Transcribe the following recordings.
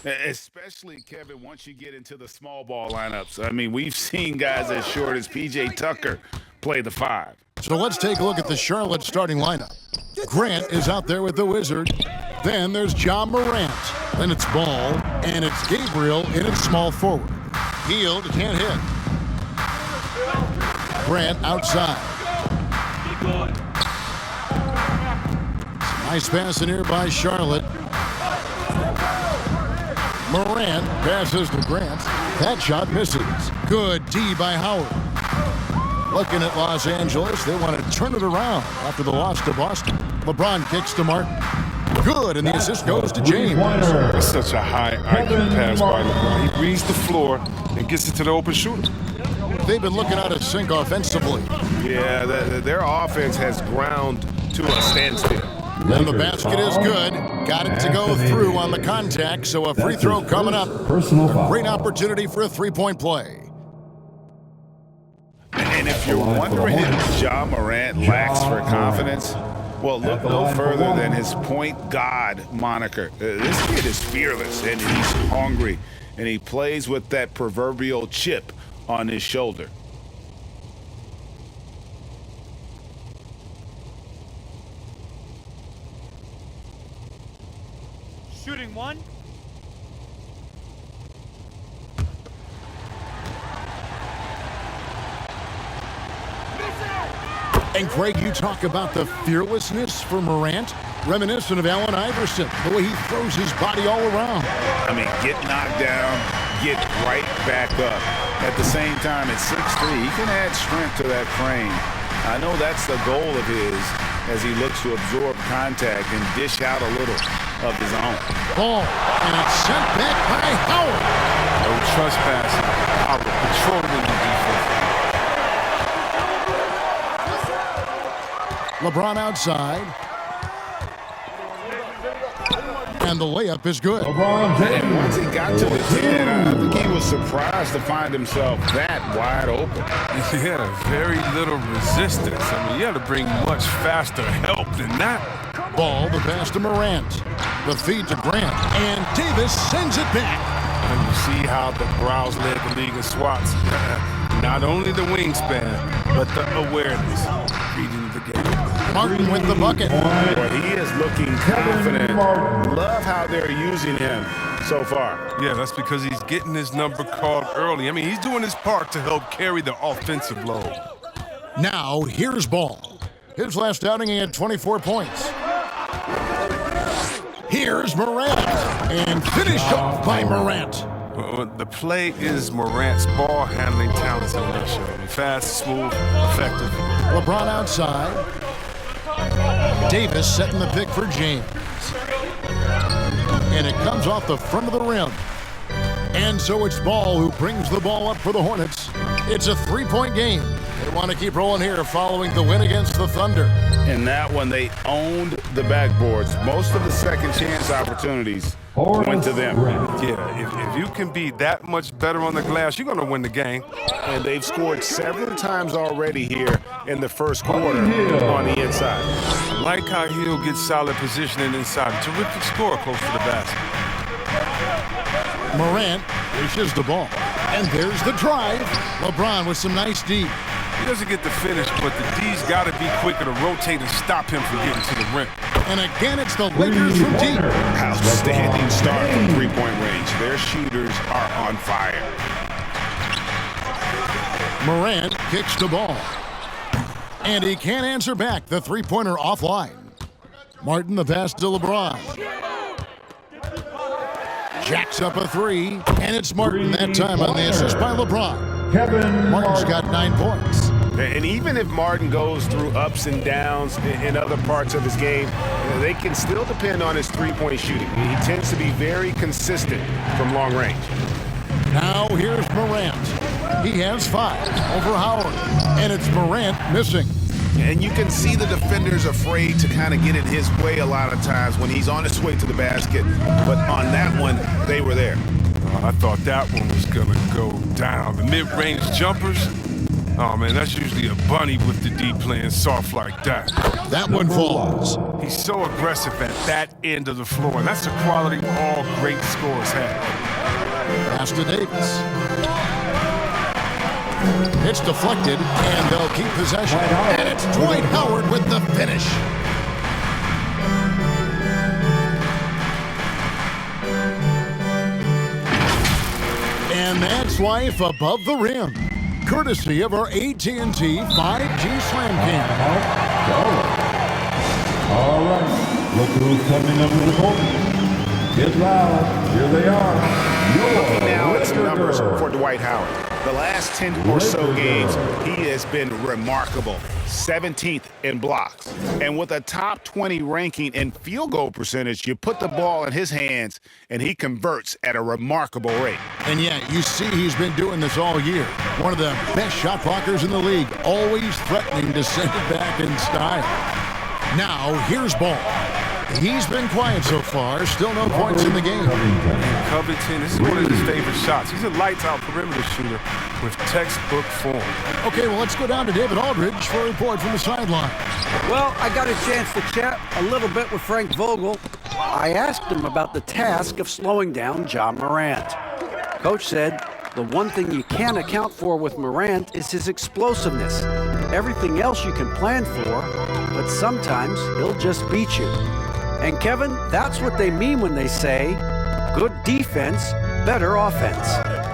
Especially, Kevin, once you get into the small ball lineups. I mean, we've seen guys as short as P.J. Tucker play the 5. So let's take a look at the Charlotte starting lineup. Grant is out there with the Wizard. Then there's Ja Morant. Then it's Ball, and it's Gabriel in its small forward. Hield can't hit. Grant outside. Nice pass in here by Charlotte. Morant passes to Grant. That shot misses. Good D by Howard. Looking at Los Angeles, they want to turn it around after the loss to Boston. LeBron kicks to Martin. Good, and the assist goes to James. That's such a high IQ pass by LeBron. He reads the floor and gets it to the open shooter. They've been looking out of sync offensively. Yeah, their offense has ground to a standstill. And the basket is good. Got it to go through on the contact, so a free throw coming up. A great opportunity for a three-point play. And if you're wondering if Ja Morant lacks for confidence, well, look no further than his point guard moniker. This kid is fearless, and he's hungry, and he plays with that proverbial chip on his shoulder. Shooting one. And Craig, you talk about the fearlessness for Morant, reminiscent of Allen Iverson, the way he throws his body all around. I mean, get knocked down, get right back up. At the same time, at 6'3", he can add strength to that frame. I know that's the goal of his as he looks to absorb contact and dish out a little of his own. Ball, and it's sent back by Howard. No trespassing. Howard controlling the defense. LeBron outside. And the layup is good. And once he got to the 10, I think he was surprised to find himself that wide open. Yeah, very little resistance. I mean, you got to bring much faster help than that. Ball, the pass to Morant. The feed to Grant. And Davis sends it back. And you see how the Browns led the league in swats. Not only the wingspan, but the awareness. Reading the game. Martin with the bucket. Boy, he is looking confident. Love how they're using him so far. Yeah, that's because he's getting his number called early. I mean, he's doing his part to help carry the offensive load. Now, here's Ball. His last outing, he had 24 points. Here's Morant. And finished off by Morant. Well, the play is Morant's ball handling talents on that show. Fast, smooth, effective. LeBron outside. Davis setting the pick for James. And it comes off the front of the rim. And so it's Ball who brings the ball up for the Hornets. It's a three-point game. They want to keep rolling here following the win against the Thunder. In that one, they owned the backboards. Most of the second chance opportunities went to them. Yeah, if you can be that much better on the glass, you're going to win the game. And they've scored several times already here in the first quarter on the inside. Like how Hill gets solid positioning inside. Terrific score close to the basket. Morant dishes the ball. And there's the drive. LeBron with some nice D. He doesn't get the finish, but the D's got to be quicker to rotate and stop him from getting to the rim. And again, it's the Lakers from deep. Outstanding start from three-point range. Their shooters are on fire. Morant kicks the ball. And he can't answer back. The three-pointer offline. Martin the pass to LeBron. Jacks up a three. And it's Martin that time on the assist by LeBron. Martin's got 9 points. And even if Martin goes through ups and downs in other parts of his game, they can still depend on his three-point shooting. He tends to be very consistent from long range. Now here's Morant. He has 5 over Howard. And it's Morant missing. And you can see the defenders afraid to kind of get in his way a lot of times when he's on his way to the basket. But on that one, they were there. I thought that one was going to go down. The mid-range jumpers, oh, man, that's usually a bunny with the D playing soft like that. That one falls. He's so aggressive at that end of the floor. That's a quality all all great scores have. Pass to Davis. It's deflected, and they'll keep possession. And it's Dwight Howard with the finish. And that's life above the rim, courtesy of our AT&T 5G Slam Cam. All right, look who's coming up to the court. Get loud, here they are. Looking now at some numbers for Dwight Howard. The last 10 or so games, he has been remarkable. 17th in blocks. And with a top 20 ranking in field goal percentage, you put the ball in his hands, and he converts at a remarkable rate. And yeah, you see he's been doing this all year. One of the best shot blockers in the league, always threatening to send it back in style. Now, here's Ball. He's been quiet so far, still no points in the game. Covington, this is one of his favorite shots. He's a lights-out perimeter shooter with textbook form. Okay, well, let's go down to David Aldridge for a report from the sideline. Well, I got a chance to chat a little bit with Frank Vogel. I asked him about the task of slowing down Ja Morant. Coach said the one thing you can't account for with Morant is his explosiveness. Everything else you can plan for, but sometimes he'll just beat you. And Kevin, that's what they mean when they say, good defense, better offense.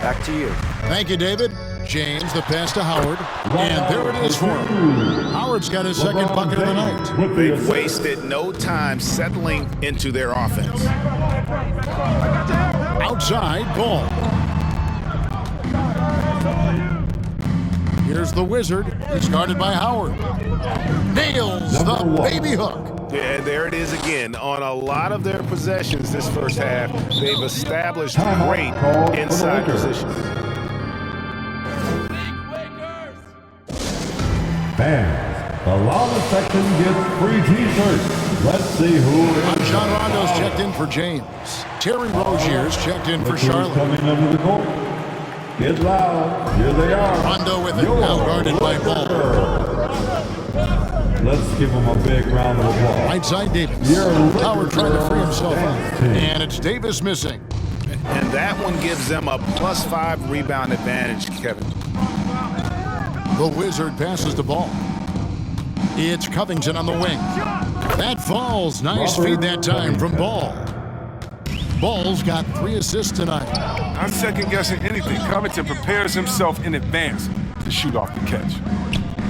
Back to you. Thank you, David. James, the pass to Howard. And there it is for him. Howard's got his second bucket of the night. They've wasted no time settling into their offense. Outside, Ball. Here's the Wizard. He's guarded by Howard. Nails the baby hook. Yeah, there it is again. On a lot of their possessions this first half, they've established great inside position. Fans, the loudest section gets free t-shirts. Let's see who is. John Rondo's checked in for James. Terry Rozier's checked in for Charlotte. Coming up to the court. Get loud, here they are. Rondo with it, now guarded by Ball. Let's give him a big round of applause. Right side, Davis. Howard trying to free himself up. And it's Davis missing. And that one gives them a +5 rebound advantage, Kevin. The Wizard passes the ball. It's Covington on the wing. That falls. Nice feed that time from Ball. Ball's got 3 assists tonight. Not second-guessing anything. Covington prepares himself in advance to shoot off the catch.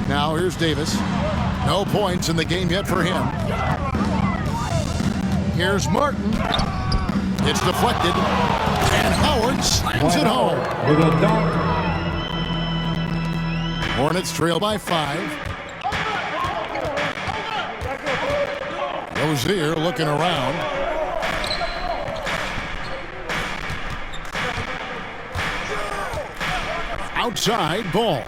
Now here's Davis. No points in the game yet for him. Here's Martin. It's deflected. And Howard slams it home. With a dunk. Hornets trail by 5. Rozier looking around. Outside, Ball.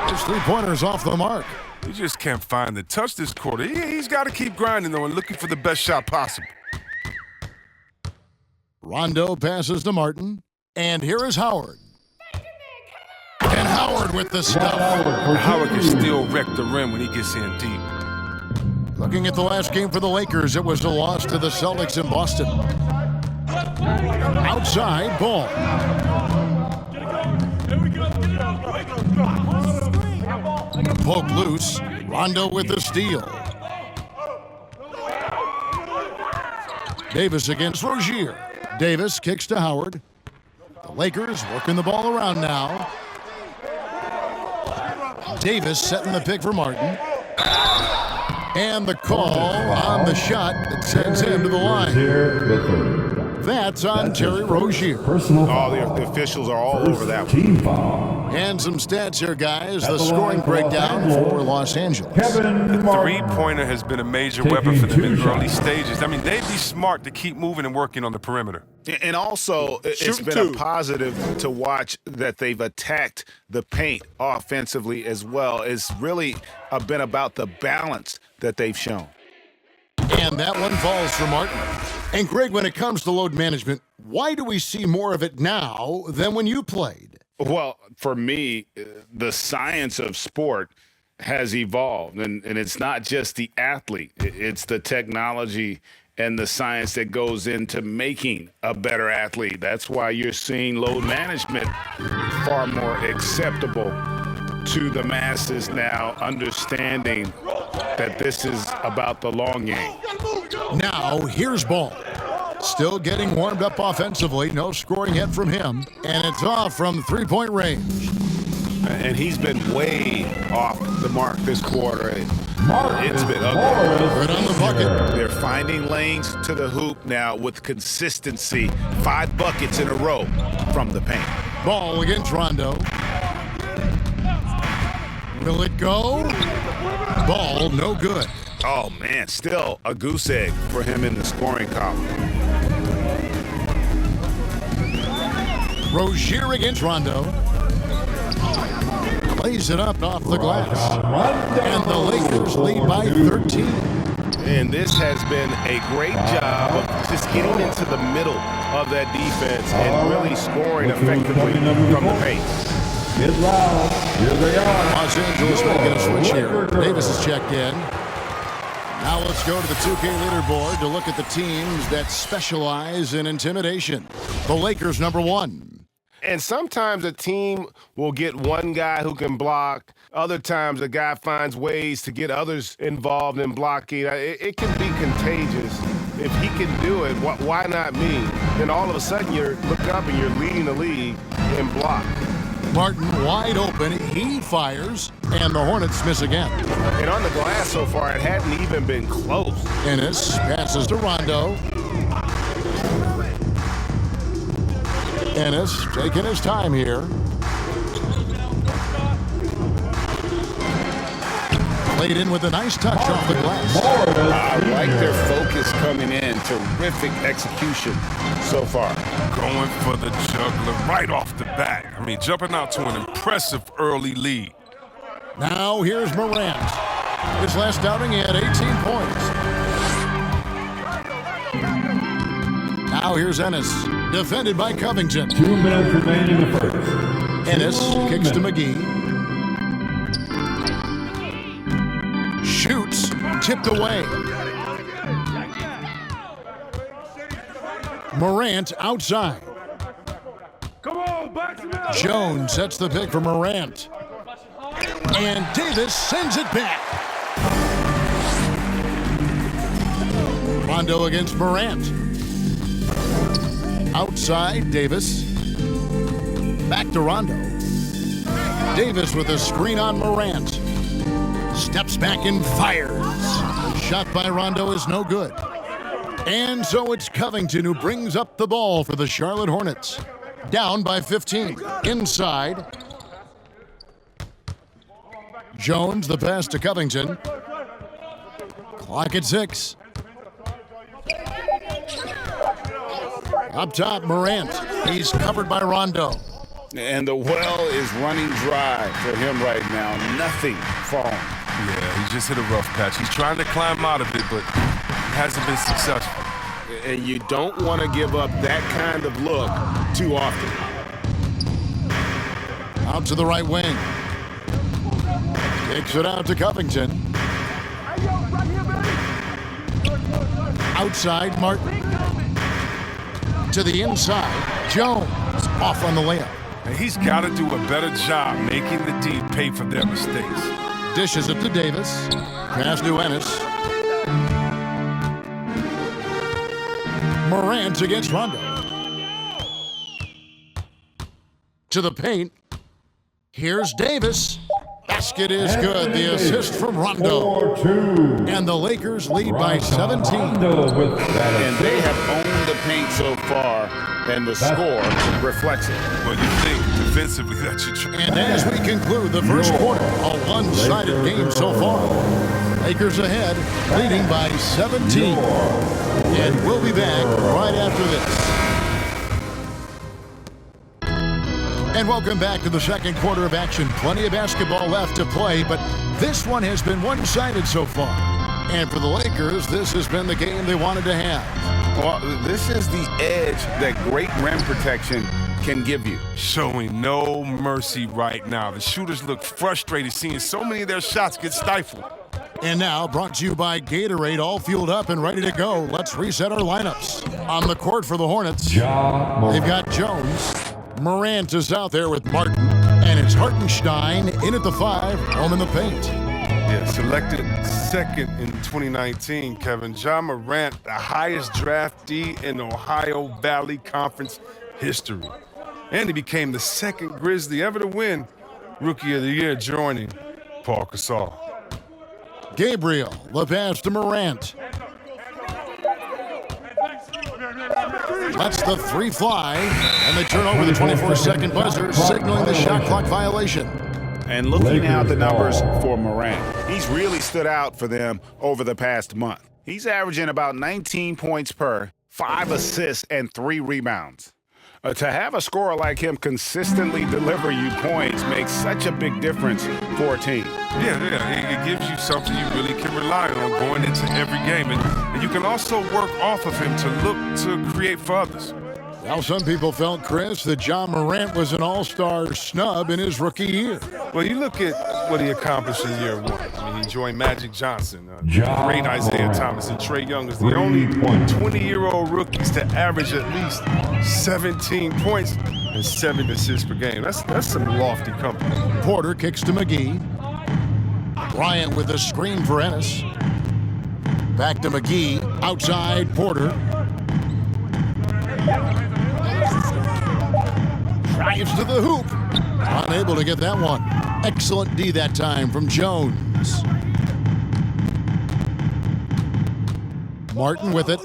His 3-pointers off the mark. You just can't find the touch this quarter. He's got to keep grinding, though, and looking for the best shot possible. Rondo passes to Martin. And here is Howard. And Howard with the stuff. Howard can still wreck the rim when he gets in deep. Looking at the last game for the Lakers, it was a loss to the Celtics in Boston. Outside, Ball. Poke loose. Rondo with the steal. Davis against Rozier. Davis kicks to Howard. The Lakers working the ball around now. Davis setting the pick for Martin. And the call on the shot that sends him to the line. That's on Terry Rozier. The officials are all over that one. Team foul. And some stats here, guys. The scoring breakdown for Los Angeles. The three-pointer has been a major weapon for them in early stages. I mean, they'd be smart to keep moving and working on the perimeter. And also, it's been a positive to watch that they've attacked the paint offensively as well. It's really been about the balance that they've shown. And that one falls for Martin. And Greg, when it comes to load management, why do we see more of it now than when you played? Well, for me, the science of sport has evolved, and it's not just the athlete. It's the technology and the science that goes into making a better athlete. That's why you're seeing load management far more acceptable to the masses now, understanding that this is about the long game. Now, here's Ball. Still getting warmed up offensively. No scoring yet from him. And it's off from three-point range. And he's been way off the mark this quarter. It's been ugly. Right on the bucket. They're finding lanes to the hoop now with consistency. 5 buckets in a row from the paint. Ball against Rondo. Will it go? Ball, no good. Oh, man, still a goose egg for him in the scoring column. Rozier against Rondo. Plays it up off the glass. And the Lakers lead by 13. And this has been a great job of just getting into the middle of that defense and really scoring effectively from the paint. Get loud. Here they are. Los Angeles making a switch here. Davis is checked in. Now let's go to the 2K leaderboard to look at the teams that specialize in intimidation. The Lakers, number 1. And sometimes a team will get one guy who can block. Other times a guy finds ways to get others involved in blocking. It can be contagious. If he can do it, why not me? Then all of a sudden you look up and you're leading the league in block. Martin wide open. He fires. And the Hornets miss again. And on the glass so far, it hadn't even been close. Ennis passes to Rondo. Ennis taking his time here. Played in with a nice touch off the glass. I like their focus coming in. Terrific execution so far. Going for the juggler right off the bat. I mean, jumping out to an impressive early lead. Now here's Morant. His last outing, he had 18 points. Now here's Ennis. Defended by Covington. 2 minutes remaining in the first. Ennis kicks to McGee. Shoots. Tipped away. Morant outside. Jones sets the pick for Morant. And Davis sends it back. Rondo against Morant. Outside, Davis. Back to Rondo. Davis with a screen on Morant. Steps back and fires. The shot by Rondo is no good. And so it's Covington who brings up the ball for the Charlotte Hornets. Down by 15. Inside. Jones, the pass to Covington. Clock at 6. Up top, Morant. He's covered by Rondo. And the well is running dry for him right now. Nothing falling. Yeah, he just hit a rough patch. He's trying to climb out of it, but hasn't been successful. And you don't want to give up that kind of look too often. Out to the right wing. Kicks it out to Covington. Outside, Martin. To the inside, Jones off on the layup. And he's got to do a better job making the D pay for their mistakes. Dishes it to Davis. Pass to Ennis. Morant against Rondo. To the paint. Here's Davis. Basket is good. The assist from Rondo. 4-2. And the Lakers lead by 17. And they have owned the paint so far, and the score reflects it. Well, you think defensively that you try. And as we conclude the first quarter, a one-sided game so far. Lakers ahead, leading by 17. And we'll be back right after this. And welcome back to the second quarter of action. Plenty of basketball left to play, but this one has been one-sided so far. And for the Lakers, this has been the game they wanted to have. Well, this is the edge that great rim protection can give you. Showing no mercy right now. The shooters look frustrated seeing so many of their shots get stifled. And now, brought to you by Gatorade, all fueled up and ready to go. Let's reset our lineups. On the court for the Hornets, they've got Jones. Morant is out there with Martin. And it's Hartenstein in at the 5, home in the paint. Yeah, selected second in 2019, Kevin. Ja Morant, the highest draftee in Ohio Valley Conference history. And he became the second Grizzly ever to win Rookie of the Year, joining Paul Gasol. Gabriel, the pass to Morant. Lets the 3 fly, and they turn over the 24-second buzzer, signaling the shot clock violation. And looking now at the numbers for Morant, he's really stood out for them over the past month. He's averaging about 19 points per, 5 assists, and 3 rebounds. To have a scorer like him consistently deliver you points makes such a big difference for a team. Yeah, it gives you something you really can rely on going into every game. And you can also work off of him to look to create for others. Well, some people felt, Chris, that Ja Morant was an all-star snub in his rookie year. Well, you look at what he accomplished in year 1. I mean, he joined Magic Johnson, great Isaiah Thomas, and Trae Young is the only 20-year-old rookies to average at least 17 points and 7 assists per game. That's some lofty company. Porter kicks to McGee. Bryant with a screen for Ennis. Back to McGee. Outside, Porter. Drives to the hoop. Unable to get that one. Excellent D that time from Jones. Martin with it.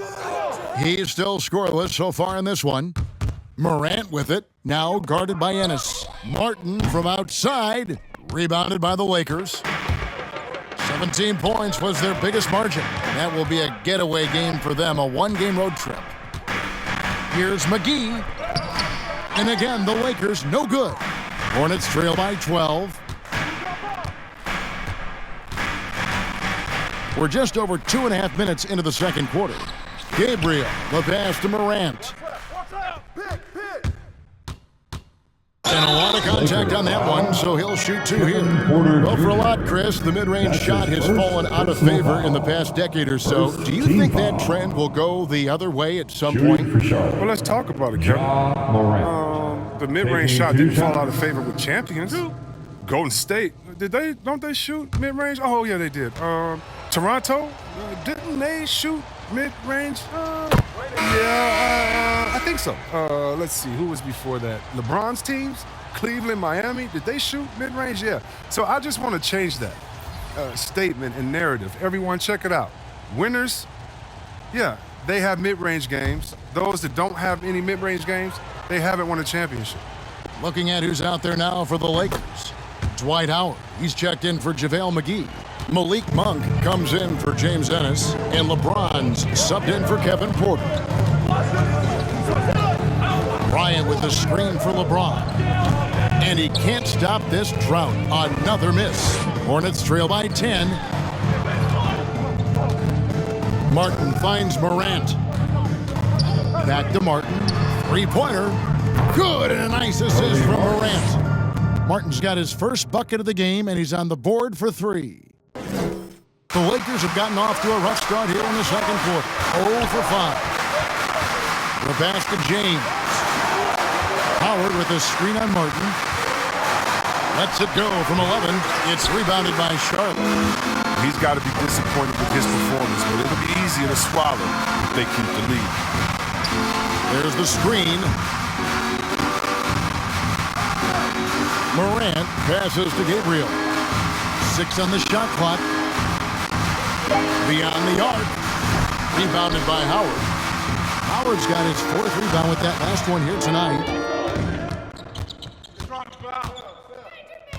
He's still scoreless so far in this one. Morant with it. Now guarded by Ennis. Martin from outside. Rebounded by the Lakers. 17 points was their biggest margin. That will be a getaway game for them, a 1-game road trip. Here's McGee. And again, the Lakers no good. Hornets trail by 12. We're just over 2.5 minutes into the second quarter. Gabriel, the pass to Morant. And a lot of contact on that one, so he'll shoot 2 here. Well, for a lot, Chris, the mid-range shot has fallen out of favor in the past decade or so. Do you think that trend will go the other way at some point? Well, let's talk about it, Kevin. The mid-range shot didn't fall out of favor with champions. Golden State, don't they shoot mid-range? Oh, yeah, they did. Toronto, didn't they shoot mid-range? I think so. Let's see, who was before that? LeBron's teams, Cleveland, Miami, did they shoot mid-range? Yeah. So I just want to change that statement and narrative. Everyone, check it out. Winners, yeah, they have mid-range games. Those that don't have any mid-range games, they haven't won a championship. Looking at who's out there now for the Lakers. Dwight Howard, he's checked in for JaVale McGee. Malik Monk comes in for James Ennis, and LeBron's subbed in for Kevin Porter. Bryant with the screen for LeBron. And he can't stop this drought. Another miss. Hornets trail by 10. Martin finds Morant. Back to Martin. 3-pointer. Good, and a nice assist from Morant. Martin's got his first bucket of the game, and he's on the board for 3. The Lakers have gotten off to a rough start here in the second quarter. 0 for 5. The pass to James. Howard with a screen on Martin. Lets it go from 11. It's rebounded by Charlotte. He's got to be disappointed with his performance, but it'll be easier to swallow if they keep the lead. There's the screen. Morant passes to Gabriel. 6 on the shot clock. Beyond the arc. Rebounded by Howard. Howard's got his 4th rebound with that last one here tonight.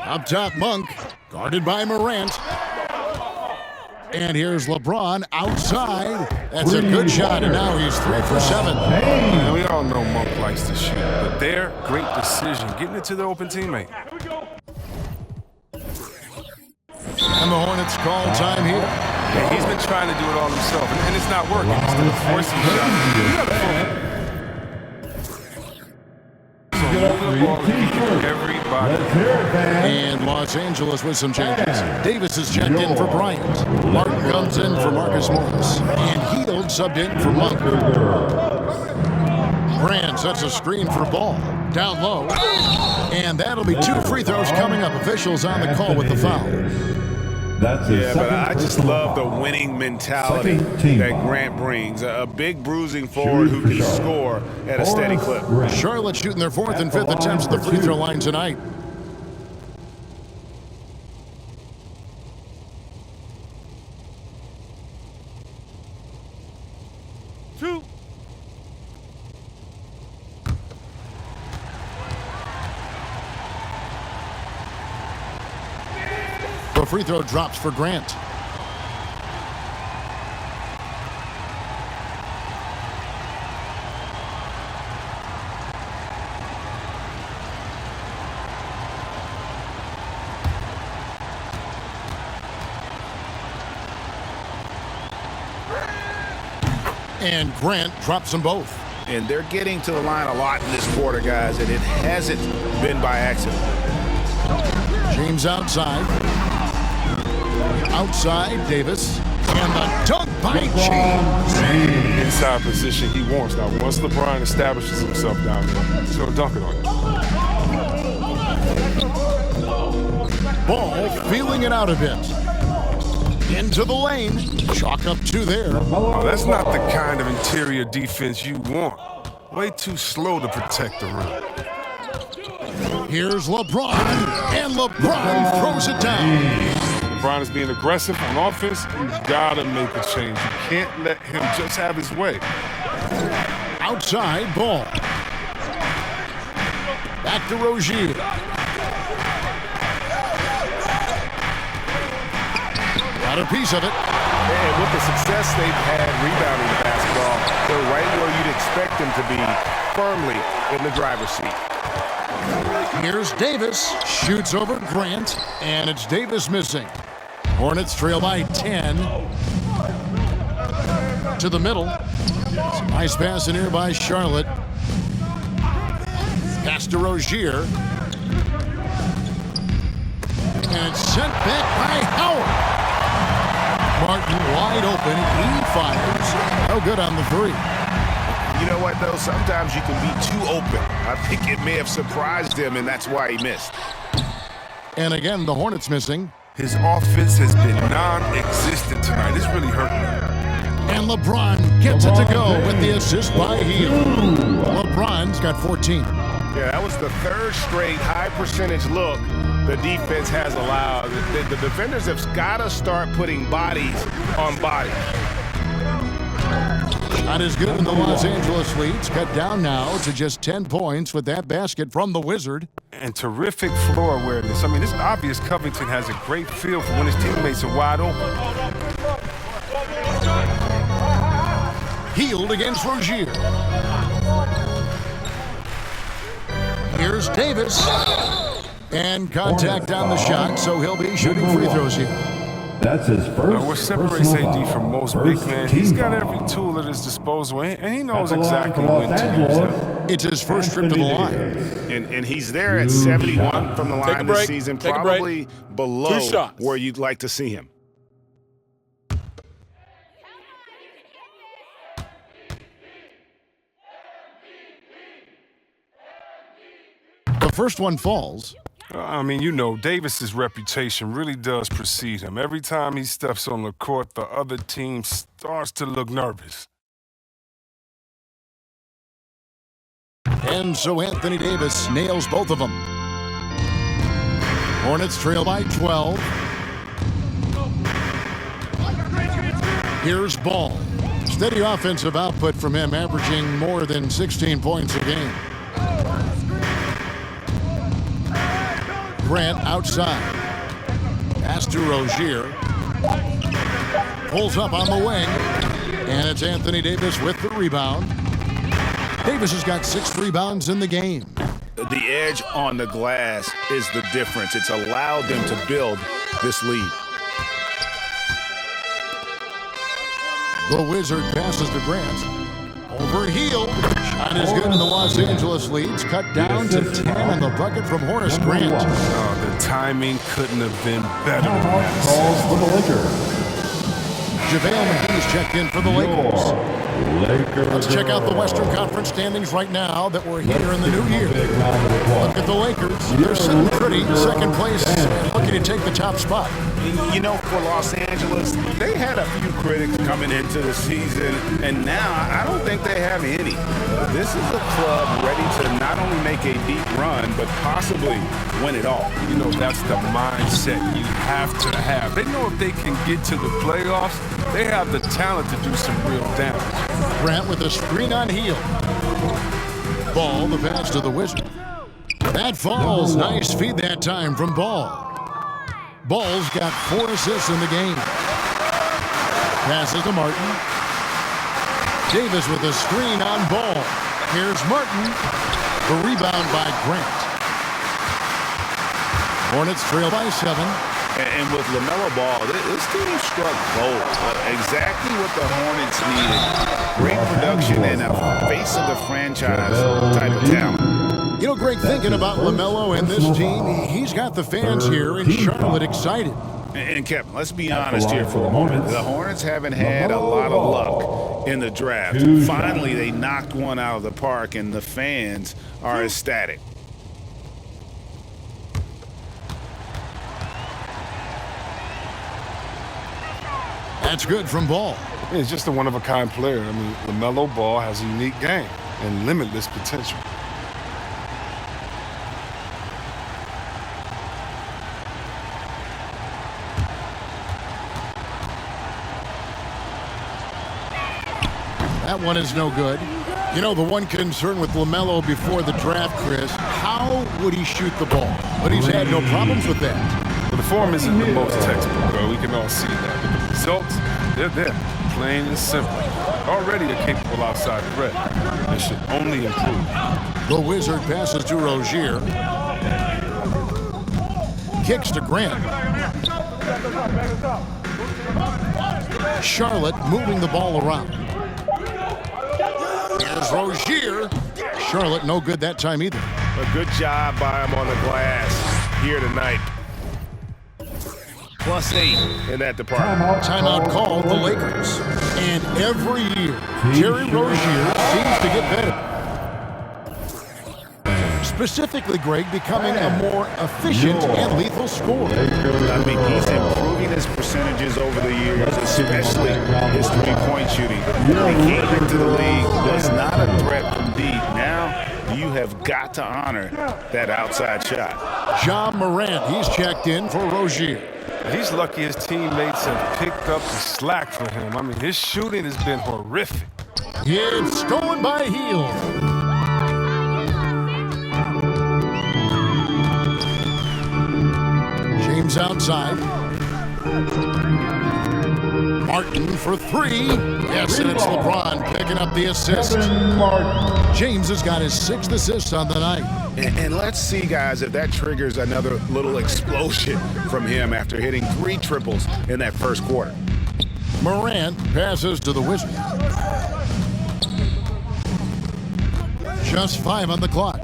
Up top, Monk. Guarded by Morant. And here's LeBron outside. That's a good shot, and now he's 3 for 7. And we all know Monk likes to shoot, but their great decision, getting it to the open teammate. And the Hornets call time here. Yeah, he's been trying to do it all himself, and it's not working. Instead of forcing shots, you got to every everybody. Let's hear it, fans. And Los Angeles with some changes. Davis is checked in for Bryant. Martin comes in for Marcus Morris. And Heald subbed in for Monk. Grant sets a screen for Ball. Down low. And that'll be 2 free throws coming up. Officials on the call with the foul. That's his Yeah, but second I just personal love the foul. winning mentality Second team that foul. Grant brings. A big bruising forward who Shooting can for score at a steady clip. Grant. Charlotte shooting their 4th and At the 5th line attempts at the for free throw 2. line tonight. The free throw drops for Grant. And Grant drops them both. And they're getting to the line a lot in this quarter, guys, and it hasn't been by accident. James outside. Outside, Davis. And the dunk by James. Inside position he wants. Now, once LeBron establishes himself down there, he's going to dunk it on you. Ball feeling it out a bit. Into the lane. Chalk up 2 there. Oh, that's not the kind of interior defense you want. Way too slow to protect the rim. Here's LeBron. And LeBron throws it down. LeBron is being aggressive on offense. He's got to make a change. You can't let him just have his way. Outside, Ball. Back to Rozier. Got a piece of it. And with the success they've had rebounding the basketball, they're right where you'd expect them to be, firmly in the driver's seat. Here's Davis. Shoots over Grant. And it's Davis missing. Hornets trail by 10. To the middle. Nice pass in here by Charlotte. Pass to Rozier. And it's sent back by Howard. Martin wide open. He fires. No good on the 3. You know what, though? Sometimes you can be too open. I think it may have surprised him, and that's why he missed. And again, the Hornets missing. His offense has been non-existent tonight. It's really hurting him. And LeBron gets it to go with the assist by Heald. LeBron's got 14. Yeah, that was the 3rd straight high-percentage look the defense has allowed. The defenders have got to start putting bodies on bodies. Not as good in the Los Angeles leads. Cut down now to just 10 points with that basket from the Wizard. And terrific floor awareness. I mean, it's obvious Covington has a great feel for when his teammates are wide open. Heald against Rozier. Here's Davis. And contact on the shot, so he'll be shooting free throws here. That's his first. What separates personal AD foul. from most First big men, team he's got foul. every tool at his disposal, and he knows At the line exactly for when Los to use Angeles, them. It's his first trip to the line. And he's there at 71 from the line this season, probably below where you'd like to see him. The first one falls. I mean, you know, Davis's reputation really does precede him. Every time he steps on the court, the other team starts to look nervous. And so Anthony Davis nails both of them. Hornets trail by 12. Here's Ball. Steady offensive output from him, averaging more than 16 points a game. Grant outside. Pass to Rozier. Pulls up on the wing. And it's Anthony Davis with the rebound. Davis has got 6 rebounds in the game. The edge on the glass is the difference. It's allowed them to build this lead. The Wizard passes to Grant. Over Heald. Not as good in the Los Angeles leads. Cut down to 10 on the bucket from Horace Grant. Oh, the timing couldn't have been better. Timeout calls for the Lakers. JaVale McGee's checked in for the Lakers. Lakers. Let's check out the Western Conference standings right now that we're here in the new year. Look at the Lakers. They're sitting pretty, second place, looking to take the top spot. You know, for Los Angeles, they had a few critics coming into the season, and now I don't think they have any. This is a club ready to not only make a deep run, but possibly win it all. You know, that's the mindset you have to have. They know if they can get to the playoffs, they have the talent to do some real damage. Grant with a screen on heel. Ball, the pass to the Wizard. That falls. Nice feed that time from Ball. Ball's got 4 assists in the game. Passes to Martin. Davis with a screen on Ball. Here's Martin. The rebound by Grant. Hornets trail by 7. And with LaMelo Ball, this team struck gold. Exactly what the Hornets needed. Great production and a face of the franchise type of talent. You know, Greg, thinking about LaMelo and this team, he's got the fans here in Charlotte excited. And Kevin, let's be honest here for a moment. The Hornets haven't had a lot of luck in the draft. Finally, they knocked one out of the park, and the fans are ecstatic. That's good from Ball. He's just a one-of-a-kind player. I mean, LaMelo Ball has a unique game and limitless potential. That one is no good. You know, the one concern with LaMelo before the draft, Chris, how would he shoot the ball? But he's had no problems with that. But the form isn't the most textbook, bro. We can all see that. But the results, they're there. Plain and simple. Already a capable outside threat. It should only improve. The Wizard passes to Rozier. Kicks to Grant. Charlotte moving the ball around. Here's Rozier. Charlotte no good that time either. A good job by him on the glass here tonight. +8 in that department. Timeout called the Lakers. And every year, Terry Rozier seems to get better. Specifically, Greg, becoming a more efficient and lethal scorer. I mean, he's improving his percentages over the years, especially his three-point shooting. He came into the league, was not a threat from deep. Now, you have got to honor that outside shot. Ja Morant, he's checked in for Rozier. He's lucky his teammates have picked up the slack for him. I mean, his shooting has been horrific. It's going by heel. James outside. Martin for 3. Yes, and it's LeBron picking up the assist. James has got his 6th assist on the night. And let's see, guys, if that triggers another little explosion from him after hitting 3 triples in that first quarter. Morant passes to the Wizard. Just 5 on the clock.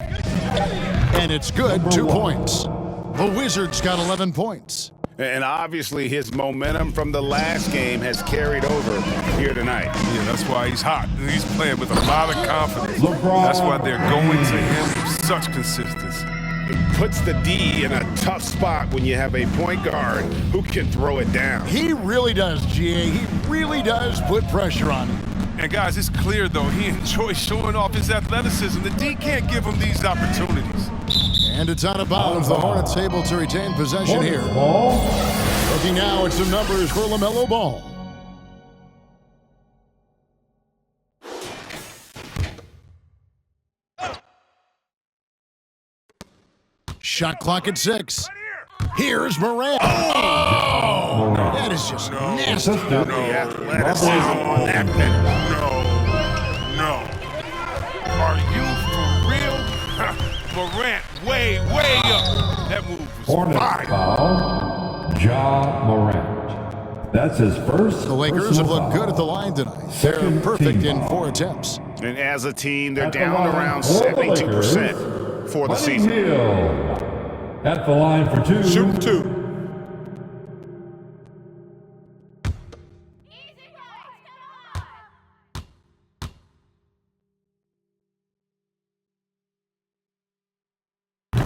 And it's good, 2 points. The Wizards got 11 points. And obviously his momentum from the last game has carried over here tonight. Yeah, that's why he's hot. He's playing with a lot of confidence. That's why they're going to him with such consistency. It puts the D in a tough spot when you have a point guard who can throw it down. He really does, GA. He really does put pressure on him. And guys, it's clear, though, he enjoys showing off his athleticism. The D can't give him these opportunities. And it's out of bounds. The Hornets able to retain possession here. Looking now at some numbers for LaMelo Ball. Shot clock at 6. Here's Morant. Oh! That is just nasty. The athleticism on that man. No. Are you for real? Morant, way up. That move was Hornets fire. foul, Ja Morant. That's his first. The Lakers have looked good at the line tonight. They're Second perfect team in foul. 4 attempts. And as a team, they're At the down line around for the 72% for the Buddy season. Hield. At the line for 2. Shoot 2.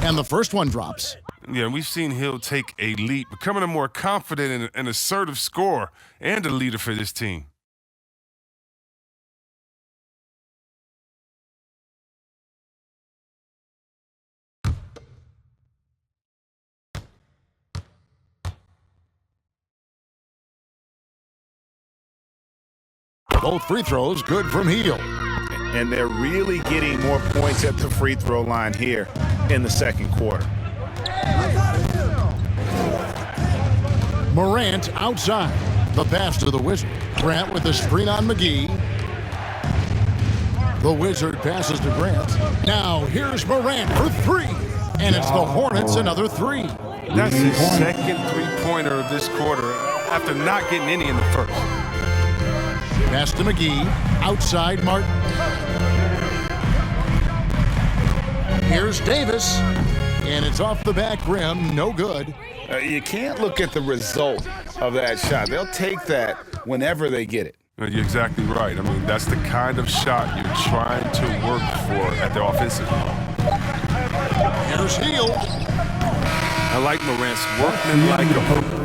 And the first one drops. Yeah, we've seen Hill take a leap, becoming a more confident and assertive scorer and a leader for this team. Both free throws good from Hield. And they're really getting more points at the free throw line here in the second quarter. Morant outside. The pass to the Wizard. Grant with the screen on McGee. The Wizard passes to Grant. Now here's Morant for 3. And it's the Hornets another 3. That's his second three-pointer of this quarter after not getting any in the first. Pass to McGee. Outside Martin. Here's Davis. And it's off the back rim. No good. You can't look at the result of that shot. They'll take that whenever they get it. You're exactly right. I mean, that's the kind of shot you're trying to work for at the offensive end. Here's Hield. I like Morant's workmanlike approach.